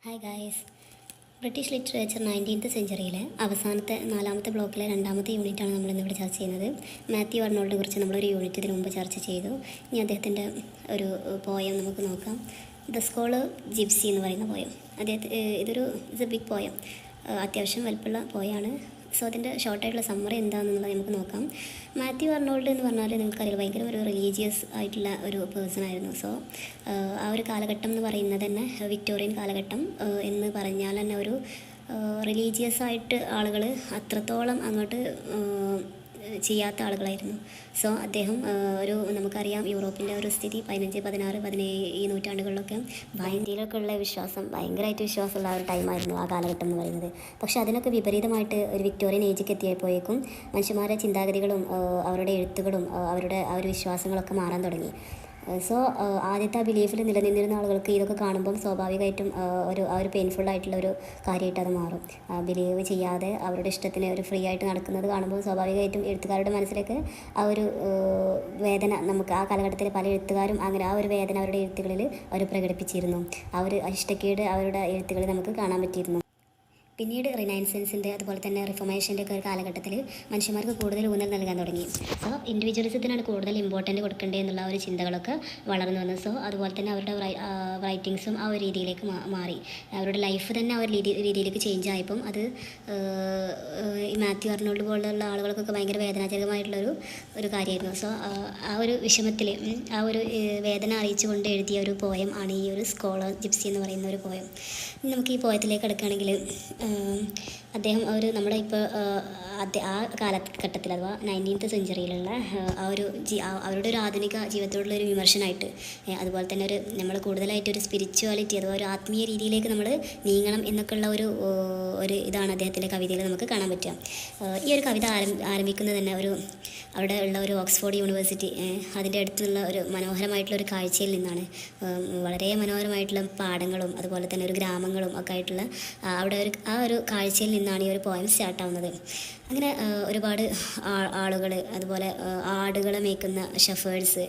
Hi guys. British literature 19th സെഞ്ച്വറിയിലെ അവസാനത്തെ 4ാമത്തെ ബ്ലോക്കിലെ 2ാമത്തെ യൂണിറ്റാണ് നമ്മളിന്നിവിടെ ചർച്ച ചെയ്യുന്നത്. മാത്യു അർണോൾഡിനെ കുറിച്ച് നമ്മളൊരു യൂണിറ്റ് ഇതിനു മുമ്പ് ചർച്ച ചെയ്തു. ഇനി അദ്ദേഹത്തിൻ്റെ ഒരു പോയം നമുക്ക് നോക്കാം. ദ സ്കോളർ ജിപ്സി എന്ന് പറയുന്ന പോയം. ഇതൊരു ബിഗ് പോയം, അത്യാവശ്യം വലുപ്പമുള്ള പോയാണ്. സോ അതിൻ്റെ ഷോർട്ടായിട്ടുള്ള സമ്മറി എന്താണെന്നുള്ളത് നമുക്ക് നോക്കാം. മാത്യു അർണോൾഡ് എന്ന് പറഞ്ഞാൽ നിങ്ങൾക്കറിയാം, ഭയങ്കര ഒരു റിലീജിയസ് ആയിട്ടുള്ള ഒരു പേഴ്സൺ ആയിരുന്നു. സോ ആ ഒരു കാലഘട്ടം എന്ന് പറയുന്നത് തന്നെ വിക്ടോറിയൻ കാലഘട്ടം എന്ന് പറഞ്ഞാൽ തന്നെ ഒരു റിലീജിയസ് ആയിട്ട് ആളുകൾ അത്രത്തോളം അങ്ങോട്ട് ചെയ്യാത്ത ആളുകളായിരുന്നു. സോ അദ്ദേഹം നമുക്കറിയാം യൂറോപ്പിൻ്റെ ഒരു സ്ഥിതി 15, 16, 17 ഈ നൂറ്റാണ്ടുകളിലൊക്കെ ഇന്ത്യയിലൊക്കെ ഉള്ള ഭയങ്കരമായിട്ട് വിശ്വാസമുള്ള ഒരു ടൈമായിരുന്നു ആ കാലഘട്ടം എന്ന് പറയുന്നത്. പക്ഷേ അതിനൊക്കെ വിപരീതമായിട്ട് ഒരു വിക്ടോറിയൻ ഏജിലേക്ക് എത്തിയപ്പോഴേക്കും മനുഷ്യന്മാരുടെ ചിന്താഗതികളും അവരുടെ എഴുത്തുകളും അവരുടെ വിശ്വാസങ്ങളൊക്കെ മാറാൻ തുടങ്ങി. സോ ആദ്യത്തെ ആ ബിലീഫിൽ നിലനിന്നിരുന്ന ആളുകൾക്ക് ഇതൊക്കെ കാണുമ്പം സ്വാഭാവികമായിട്ടും ആ ഒരു പെയിൻഫുൾ ആയിട്ടുള്ള ഒരു കാര്യമായിട്ട് അത് മാറും. ബിലീവ് ചെയ്യാതെ അവരുടെ ഇഷ്ടത്തിന് ഒരു ഫ്രീ ആയിട്ട് നടക്കുന്നത് കാണുമ്പോൾ സ്വാഭാവികമായിട്ടും എഴുത്തുകാരുടെ മനസ്സിലേക്ക് ആ ഒരു വേദന, നമുക്ക് ആ കാലഘട്ടത്തിലെ പല എഴുത്തുകാരും അങ്ങനെ ആ ഒരു വേദന അവരുടെ എഴുത്തുകളിൽ അവർ പ്രകടിപ്പിച്ചിരുന്നു. ആ ഒരു ഇഷ്ടക്കേട് അവരുടെ എഴുത്തുകളിൽ നമുക്ക് കാണാൻ പറ്റിയിരുന്നു. പിന്നീട് റിനൈസൻസിൻ്റെ അതുപോലെ തന്നെ റിഫോർമേഷൻ്റെ ഒക്കെ ഒരു കാലഘട്ടത്തിൽ മനുഷ്യന്മാർക്ക് കൂടുതൽ ഊന്നൽ നൽകാൻ തുടങ്ങി. സോ ഇൻഡിവിജ്വലിസത്തിനാണ് കൂടുതൽ ഇമ്പോർട്ടൻ്റ് കൊടുക്കേണ്ടത് എന്നുള്ള ഒരു ചിന്തകളൊക്കെ വളർന്നു വന്നു. സോ അതുപോലെ തന്നെ അവരുടെ റൈറ്റിങ്സും ആ ഒരു രീതിയിലേക്ക് മാറി. അവരുടെ ലൈഫ് തന്നെ ആ ഒരു രീതിയിലേക്ക് ചേഞ്ച് ആയപ്പം അത് ഈ മാത്യു അർണോൾഡ് പോലുള്ള ആളുകൾക്കൊക്കെ ഭയങ്കര വേദനാജനകമായിട്ടുള്ളൊരു കാര്യമായിരുന്നു. സോ ആ ഒരു വിഷമത്തിൽ ആ ഒരു വേദന അറിയിച്ചുകൊണ്ട് എഴുതിയ ഒരു പോയം ആണ് ഈ ഒരു സ്കോളർ ജിപ്സി എന്ന് പറയുന്ന ഒരു പോയം. നമുക്ക് ഈ പോയത്തിലേക്ക് എടുക്കുകയാണെങ്കിൽ അദ്ദേഹം നമ്മുടെ ഇപ്പോൾ ആ കാലഘട്ടത്തിൽ അഥവാ 19th സെഞ്ച്വറിയിലുള്ള അവരുടെ ഒരു ആധുനിക ജീവിതത്തോടുള്ള ഒരു വിമർശനമായിട്ട്, അതുപോലെ തന്നെ നമ്മൾ കൂടുതലായിട്ടൊരു സ്പിരിച്വാലിറ്റി അഥവാ ഒരു ആത്മീയ രീതിയിലേക്ക് നമ്മൾ നീങ്ങണം എന്നൊക്കെയുള്ള ഒരു ഇതാണ് അദ്ദേഹത്തിൻ്റെ കവിതയിൽ നമുക്ക് കാണാൻ പറ്റുക. ഈ ഒരു കവിത ആരംഭിക്കുന്നത് തന്നെ അവിടെ ഉള്ള ഒരു ഓക്സ്ഫോർഡ് യൂണിവേഴ്സിറ്റി, അതിൻ്റെ അടുത്തുള്ള ഒരു മനോഹരമായിട്ടുള്ളൊരു കാഴ്ചയിൽ നിന്നാണ്. വളരെ മനോഹരമായിട്ടുള്ള പാടങ്ങളും അതുപോലെ തന്നെ ഒരു ഗ്രാമങ്ങളും ഒക്കെ ആയിട്ടുള്ള അവിടെ ആ ഒരു കാഴ്ചയിൽ നിന്നാണ് ഈ ഒരു പോയം സ്റ്റാർട്ടാവുന്നത്. അങ്ങനെ ഒരുപാട് ആളുകൾ, അതുപോലെ ആടുകളെ മേയ്ക്കുന്ന ഷെഫേഴ്സ്,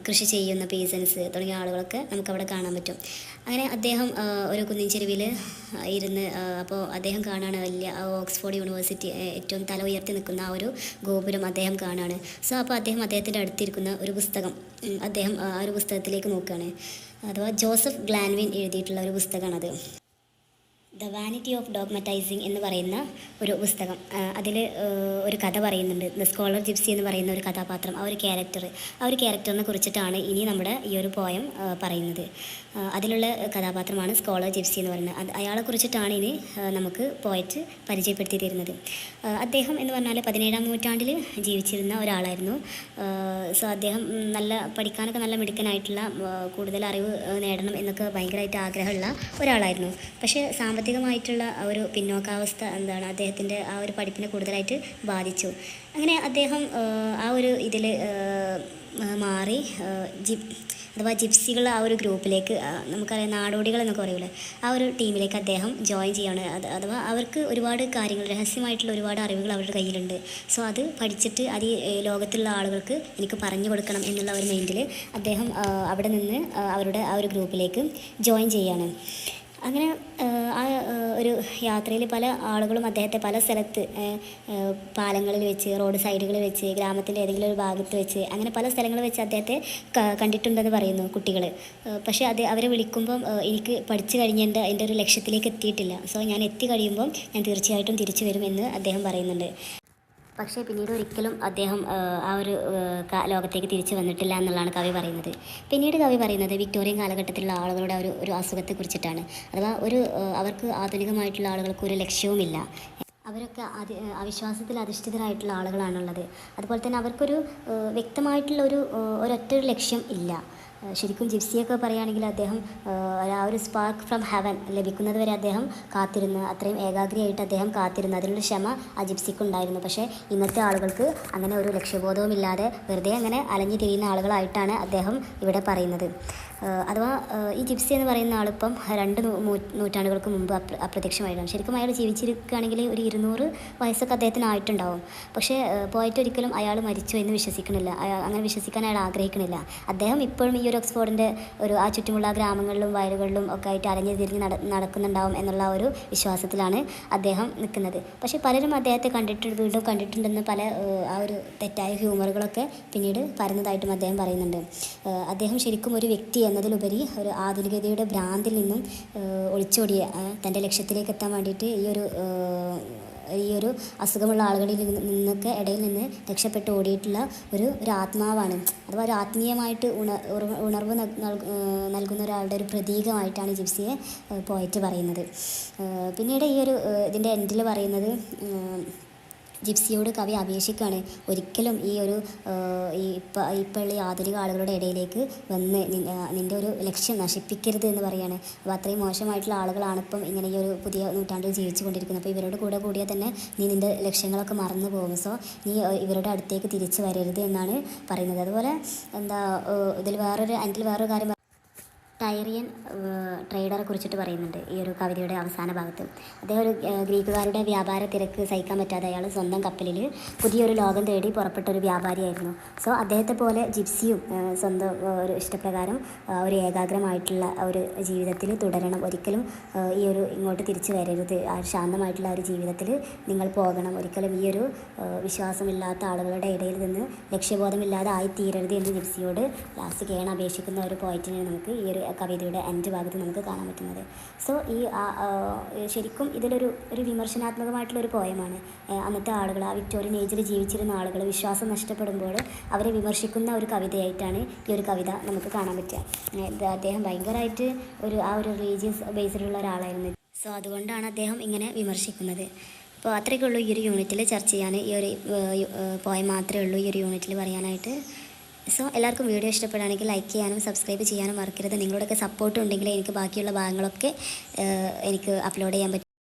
കൃഷി ചെയ്യുന്ന പീസൻസ് തുടങ്ങിയ ആളുകളൊക്കെ നമുക്കവിടെ കാണാൻ പറ്റും. അങ്ങനെ അദ്ദേഹം ഒരു കുന്നിൻ ചെരുവിൽ ഇരുന്ന് അപ്പോൾ അദ്ദേഹം കാണാണ് വലിയ ഓക്സ്ഫോർഡ് യൂണിവേഴ്സിറ്റി ഏറ്റവും തല ഉയർത്തി നിൽക്കുന്ന ആ ഒരു ഗോപുരം അദ്ദേഹം കാണാണ്. സോ അപ്പോൾ അദ്ദേഹത്തിൻ്റെ അടുത്തിരിക്കുന്ന ഒരു പുസ്തകം, അദ്ദേഹം ആ ഒരു പുസ്തകത്തിലേക്ക് നോക്കുകയാണ്. അഥവാ ജോസഫ് ഗ്ലാൻവിൻ എഴുതിയിട്ടുള്ള ഒരു പുസ്തകമാണത്. ദ വാനിറ്റി ഓഫ് ഡോഗ്മറ്റൈസിങ് എന്ന് പറയുന്ന ഒരു പുസ്തകം. അതിൽ ഒരു കഥ പറയുന്നുണ്ട്. ദ സ്കോളർ ജിപ്സി എന്ന് പറയുന്ന ഒരു കഥാപാത്രം, ആ ഒരു ക്യാരക്ടറിനെ കുറിച്ചിട്ടാണ് ഇനി നമ്മുടെ ഈ ഒരു പോയം പറയുന്നത്. അതിലുള്ള കഥാപാത്രമാണ് സ്കോളർ ജിപ്സി എന്ന് പറയുന്നത്. അയാളെ കുറിച്ചിട്ടാണ് ഇനി നമുക്ക് പോയറ്റ് പരിചയപ്പെടുത്തി തരുന്നത്. അദ്ദേഹം എന്ന് പറഞ്ഞാൽ 17ാം നൂറ്റാണ്ടിൽ ജീവിച്ചിരുന്ന ഒരാളായിരുന്നു. സോ അദ്ദേഹം പഠിക്കാനൊക്കെ നല്ല മിടുക്കനായിട്ടുള്ള, കൂടുതൽ അറിവ് നേടണം എന്നൊക്കെ ഭയങ്കരമായിട്ട് ആഗ്രഹമുള്ള ഒരാളായിരുന്നു. പക്ഷേ സാമ്പത്തികമായിട്ടുള്ള ഒരു പിന്നോക്കാവസ്ഥ അദ്ദേഹത്തിൻ്റെ ആ ഒരു പഠിപ്പിനെ കൂടുതലായിട്ട് ബാധിച്ചു. അങ്ങനെ അദ്ദേഹം ആ ഒരു ഇതിൽ മാറി അഥവാ ജിപ്സികൾ ആ ഒരു ഗ്രൂപ്പിലേക്ക്, നമുക്കറിയാം നാടോടികൾ എന്നൊക്കെ പറയൂലേ, ആ ഒരു ടീമിലേക്ക് അദ്ദേഹം ജോയിൻ ചെയ്യാണ്. അഥവാ അവർക്ക് ഒരുപാട് കാര്യങ്ങൾ, രഹസ്യമായിട്ടുള്ള ഒരുപാട് അറിവുകൾ അവരുടെ കയ്യിലുണ്ട്. സോ അത് പഠിച്ചിട്ട് അത് ലോകത്തുള്ള ആളുകൾക്ക് എനിക്ക് പറഞ്ഞു കൊടുക്കണം എന്നുള്ള ഒരു മൈൻഡിൽ അദ്ദേഹം അവിടെ നിന്ന് അവരുടെ ആ ഒരു ഗ്രൂപ്പിലേക്ക് ജോയിൻ ചെയ്യാണ്. അങ്ങനെ ആ ഒരു യാത്രയിൽ പല ആളുകളും അദ്ദേഹത്തെ പല സ്ഥലത്ത്, പാലങ്ങളിൽ വെച്ച്, റോഡ് സൈഡുകളിൽ വെച്ച്, ഗ്രാമത്തിൻ്റെ ഏതെങ്കിലും ഒരു ഭാഗത്ത് വെച്ച്, അങ്ങനെ പല സ്ഥലങ്ങളിൽ വെച്ച് അദ്ദേഹത്തെ കണ്ടിട്ടുണ്ടെന്ന് പറയുന്നു കുട്ടികൾ. പക്ഷേ അവരെ വിളിക്കുമ്പം എനിക്ക് പഠിച്ചു കഴിഞ്ഞ് എൻ്റെ ഒരു ലക്ഷ്യത്തിലേക്ക് എത്തിയിട്ടില്ല. സോ ഞാൻ എത്തി കഴിയുമ്പം ഞാൻ തീർച്ചയായിട്ടും തിരിച്ചു വരുമെന്ന് അദ്ദേഹം പറയുന്നുണ്ട്. പക്ഷേ പിന്നീട് ഒരിക്കലും അദ്ദേഹം ആ ഒരു ലോകത്തേക്ക് തിരിച്ചു വന്നിട്ടില്ല എന്നുള്ളതാണ് കവി പറയുന്നത്. പിന്നീട് കവി പറയുന്നത് വിക്ടോറിയൻ കാലഘട്ടത്തിലുള്ള ആളുകളുടെ ഒരു അസുഖത്തെക്കുറിച്ചിട്ടാണ്. അഥവാ അവർക്ക് ആധുനികമായിട്ടുള്ള ആളുകൾക്ക് ഒരു ലക്ഷ്യവുമില്ല. അവരൊക്കെ അവിശ്വാസത്തിൽ അധിഷ്ഠിതരായിട്ടുള്ള ആളുകളാണുള്ളത്. അതുപോലെ തന്നെ അവർക്കൊരു വ്യക്തമായിട്ടുള്ള ഒരൊറ്റ ലക്ഷ്യം ഇല്ല. ശരിക്കും ജിപ്സിയൊക്കെ പറയുകയാണെങ്കിൽ അദ്ദേഹം ആ ഒരു സ്പാർക്ക് ഫ്രം ഹെവൻ ലഭിക്കുന്നത് വരെ അദ്ദേഹം കാത്തിരുന്നു. അത്രയും ഏകാഗ്രയായിട്ട് അദ്ദേഹം കാത്തിരുന്നു. അതിനുള്ള ക്ഷമ ആ ജിപ്സിക്കുണ്ടായിരുന്നു. പക്ഷേ ഇന്നത്തെ ആളുകൾക്ക് അങ്ങനെ ഒരു ലക്ഷ്യബോധവുമില്ലാതെ വെറുതെ അങ്ങനെ അലഞ്ഞു തിരിയുന്ന ആളുകളായിട്ടാണ് അദ്ദേഹം ഇവിടെ പറയുന്നത്. അഥവാ ഈ ജിപ്സി എന്ന് പറയുന്ന ആളിപ്പം 2 നൂറ്റാണ്ടുകൾക്ക് മുമ്പ് അപ്രത്യക്ഷമായിട്ടാണ്. ശരിക്കും അയാൾ ജീവിച്ചിരിക്കുകയാണെങ്കിൽ ഒരു 200 വയസ്സൊക്കെ അദ്ദേഹത്തിനായിട്ടുണ്ടാവും. പക്ഷേ പോയിട്ട് ഒരിക്കലും അയാൾ മരിച്ചു എന്ന് വിശ്വസിക്കണില്ല. അങ്ങനെ വിശ്വസിക്കാൻ അയാൾ ആഗ്രഹിക്കണില്ല. അദ്ദേഹം ഇപ്പോഴും ഈ ഒരു ഓക്സ്ഫോർഡിൻ്റെ ആ ചുറ്റുമുള്ള ഗ്രാമങ്ങളിലും വയലുകളിലും ഒക്കെ ആയിട്ട് അലഞ്ഞു തിരിഞ്ഞ് നടക്കുന്നുണ്ടാവും എന്നുള്ള ഒരു വിശ്വാസത്തിലാണ് അദ്ദേഹം നിൽക്കുന്നത്. പക്ഷേ പലരും അദ്ദേഹത്തെ വീണ്ടും കണ്ടിട്ടുണ്ടെന്ന് പല ആ ഒരു തെറ്റായ ഹ്യൂമറുകളൊക്കെ പിന്നീട് പരന്നതായിട്ടും അദ്ദേഹം പറയുന്നുണ്ട്. അദ്ദേഹം ശരിക്കും ഒരു വ്യക്തി എന്നതിലുപരി ഒരു ആധുനികതയുടെ ഭ്രാന്തിൽ നിന്നും ഒളിച്ചോടിയ തൻ്റെ ലക്ഷ്യത്തിലേക്ക് എത്താൻ വേണ്ടിയിട്ട് ഈ ഒരു അസുഖമുള്ള ആളുകളിൽ നിന്നൊക്കെ ഇടയിൽ നിന്ന് രക്ഷപ്പെട്ട് ഓടിയിട്ടുള്ള ഒരു ആത്മാവാണ്. അഥവാ ഒരു ആത്മീയമായിട്ട് ഉണർവ് നൽകുന്ന ഒരാളുടെ ഒരു പ്രതീകമായിട്ടാണ് ജിപ്സിയെ പോയിട്ട് പറയുന്നത്. പിന്നീട് ഇതിൻ്റെ എൻഡിൽ പറയുന്നത് ജിപ്സിയോട് കവി അപേക്ഷിക്കുകയാണ്, ഒരിക്കലും ഇപ്പോൾ ഈ ആധുനിക ആളുകളുടെ ഇടയിലേക്ക് വന്ന് നിൻ്റെ ഒരു ലക്ഷ്യം നശിപ്പിക്കരുത് എന്ന് പറയുകയാണ്. അപ്പോൾ അത്രയും മോശമായിട്ടുള്ള ആളുകളാണ് ഇപ്പം ഇങ്ങനെ ഈ ഒരു പുതിയ നൂറ്റാണ്ടിൽ ജീവിച്ചു കൊണ്ടിരിക്കുന്നത്. അപ്പോൾ ഇവരോട് കൂടിയാൽ തന്നെ നീ നിൻ്റെ ലക്ഷ്യങ്ങളൊക്കെ മറന്നു പോകും. സോ നീ ഇവരുടെ അടുത്തേക്ക് തിരിച്ചു വരരുത് എന്നാണ് പറയുന്നത്. അതുപോലെ ഇതിൽ വേറൊരു കാര്യം ടൈറിയൻ ട്രേഡറെ കുറിച്ചിട്ട് പറയുന്നുണ്ട് ഈ ഒരു കവിതയുടെ അവസാന ഭാഗത്ത്. അദ്ദേഹം ഒരു ഗ്രീക്കുകാരുടെ വ്യാപാര തിരക്ക് സഹിക്കാൻ പറ്റാതെ അയാൾ സ്വന്തം കപ്പലിൽ പുതിയൊരു ലോകം തേടി പുറപ്പെട്ട ഒരു വ്യാപാരിയായിരുന്നു. സോ അദ്ദേഹത്തെ പോലെ ജിപ്സിയും സ്വന്തം ഒരു ഇഷ്ടപ്രകാരം ഒരു ഏകാഗ്രമായിട്ടുള്ള ഒരു ജീവിതത്തിൽ തുടരണം. ഒരിക്കലും ഇങ്ങോട്ട് തിരിച്ചു വരരുത്. ശാന്തമായിട്ടുള്ള ഒരു ജീവിതത്തിൽ നിങ്ങൾ പോകണം. ഒരിക്കലും ഈ ഒരു വിശ്വാസമില്ലാത്ത ആളുകളുടെ ഇടയിൽ നിന്ന് ലക്ഷ്യബോധമില്ലാതെ ആയിത്തീരരുത് എന്ന് ജിപ്സിയോട് ലാസ്റ്റ് കേൺ അപേക്ഷിക്കുന്ന ഒരു പോയിന്റിനെ നമുക്ക് ഈ ഒരു കവിതയുടെ എൻഡ് ഭാഗത്ത് നമുക്ക് കാണാൻ പറ്റുന്നത്. സോ ശരിക്കും ഇതിലൊരു വിമർശനാത്മകമായിട്ടുള്ളൊരു പോയമാണ്. അന്നത്തെ ആളുകൾ, ആ വിക്ടോറിയൻ ഏജിൽ ജീവിച്ചിരുന്ന ആളുകൾ വിശ്വാസം നഷ്ടപ്പെടുമ്പോൾ അവരെ വിമർശിക്കുന്ന ഒരു കവിതയായിട്ടാണ് ഈ ഒരു കവിത നമുക്ക് കാണാൻ പറ്റുക. അദ്ദേഹം ഭയങ്കരമായിട്ട് ആ ഒരു റിലീജിയസ് ബേസിലുള്ള ഒരാളായിരുന്നു. സോ അതുകൊണ്ടാണ് അദ്ദേഹം ഇങ്ങനെ വിമർശിക്കുന്നത്. അപ്പോൾ അത്രയൊക്കെ ഉള്ളൂ ഈ ഒരു യൂണിറ്റിൽ ചർച്ച ചെയ്യാൻ. ഈ ഒരു പോയം മാത്രമേ ഉള്ളൂ ഈ ഒരു യൂണിറ്റിൽ പറയാനായിട്ട്. സോ എല്ലാവർക്കും വീഡിയോ ഇഷ്ടപ്പെടുകയാണെങ്കിൽ ലൈക്ക് ചെയ്യാനും സബ്സ്ക്രൈബ് ചെയ്യാനും മറക്കരുത്. നിങ്ങളുടെയൊക്കെ സപ്പോർട്ട് ഉണ്ടെങ്കിൽ എനിക്ക് ബാക്കിയുള്ള ഭാഗങ്ങളൊക്കെ എനിക്ക് അപ്ലോഡ് ചെയ്യാൻ പറ്റും.